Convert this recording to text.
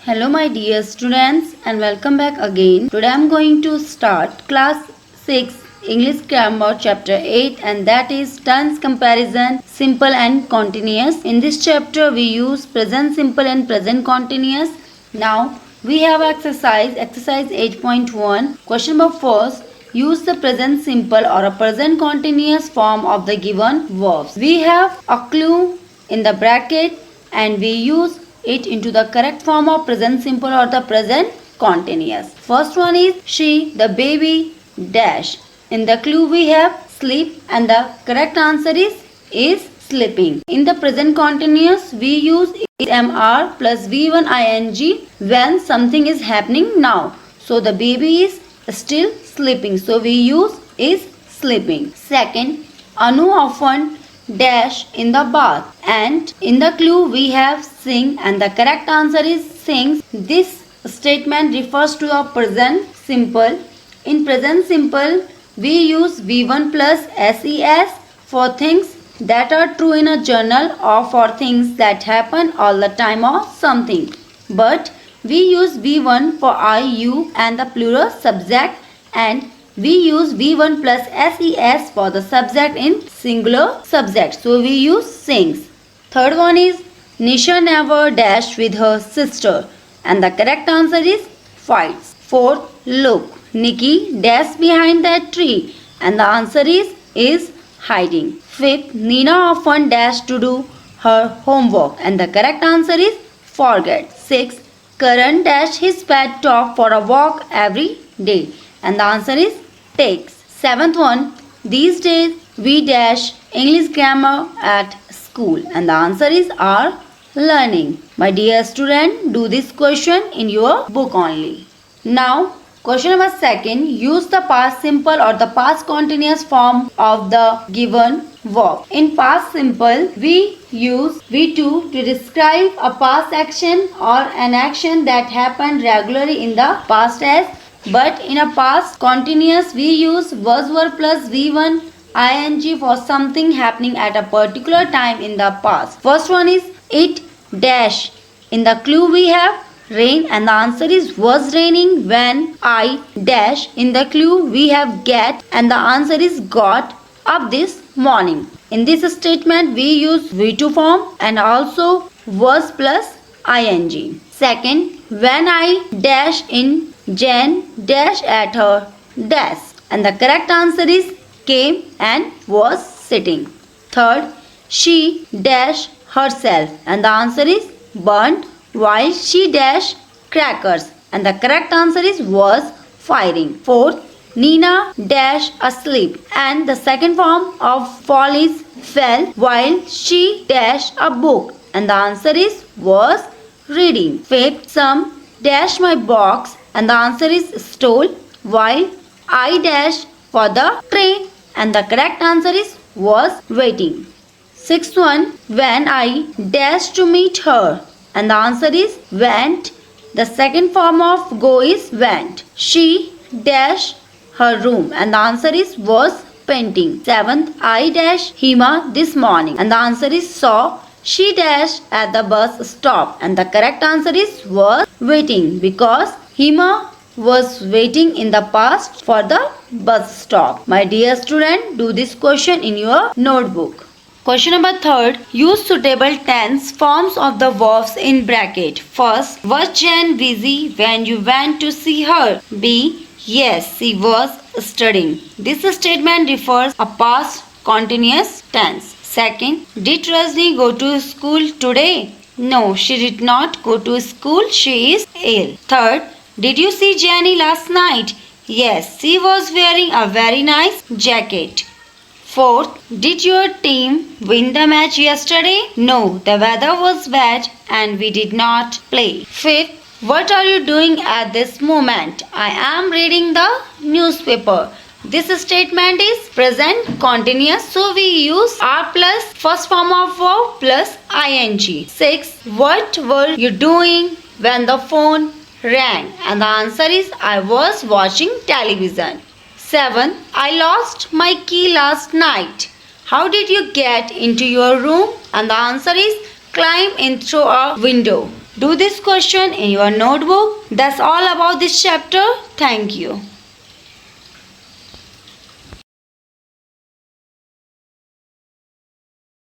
Hello my dear students and welcome back again. Today I am going to start class 6 English grammar chapter 8 and that is tense comparison simple and continuous. In this chapter we use present simple and present continuous. Now we have exercise 8.1. Question number first. Use the present simple or a present continuous form of the given verbs. We have a clue in the bracket and we use it into the correct form of present simple or the present continuous. First one is she, the baby, dash. In the clue we have sleep and the correct answer is sleeping. In the present continuous we use mr plus v1 ing when something is happening now. So the baby is still sleeping. So we use is sleeping. Second, Anu often dash in the bath and in the clue we have sing and the correct answer is sings. This statement refers to a present simple. In present simple we use v1 plus ses for things that are true in a journal or for things that happen all the time or something. But we use v1 for I, you and the plural subject and we use v1 plus ses for the subject in singular subject. So we use sings. Third one is Nisha never dashed with her sister and the correct answer is fights. Fourth, look, Nikki dashed behind that tree and the answer is hiding. Fifth, Nina often dashed to do her homework and the correct answer is forget. Sixth, Karan dashed his pet dog for a walk every day and the answer is takes. Seventh one, these days we dash English grammar at school and the answer is are learning. My dear student, do this question in your book only. Now, question number second, use the past simple or the past continuous form of the given verb. In past simple, we use V2 to describe a past action or an action that happened regularly in the past as. But in a past continuous we use was verb plus v1 ing for something happening at a particular time in the past. First one is it dash. In the clue we have rain and the answer is was raining when I dash. In the clue we have get and the answer is got up this morning. In this statement we use v2 form and also was plus ing. Second, when I dash in Jen dash at her desk and the correct answer is came and was sitting. Third, she dash herself and the answer is burnt while she dash crackers and the correct answer is was firing. Fourth, Nina dash asleep and the second form of fall is fell while she dash a book and the answer is was reading. Fifth, some dash my box and the answer is stole while I dash for the train and the correct answer is was waiting. Sixth one, when I dash to meet her and the answer is went. The second form of go is went. She dash her room and the answer is was painting. Seventh, I dash Hima this morning and the answer is saw. She dashed at the bus stop and the correct answer is was waiting because Hima was waiting in the past for the bus stop. My dear student, do this question in your notebook. Question number third, use suitable tense forms of the verbs in bracket. First, was Jen busy when you went to see her? B, yes, she was studying. This statement refers a past continuous tense. Second, did Rajni go to school today? No, she did not go to school. She is ill. Third, did you see Jenny last night? Yes, she was wearing a very nice jacket. Fourth, did your team win the match yesterday? No, the weather was bad and we did not play. Fifth, what are you doing at this moment? I am reading the newspaper. This statement is present continuous, so we use are plus first form of verb plus ing. 6. What were you doing when the phone rang? And the answer is I was watching television. 7. I lost my key last night. How did you get into your room? And the answer is climb in through a window. Do this question in your notebook. That's all about this chapter. Thank you.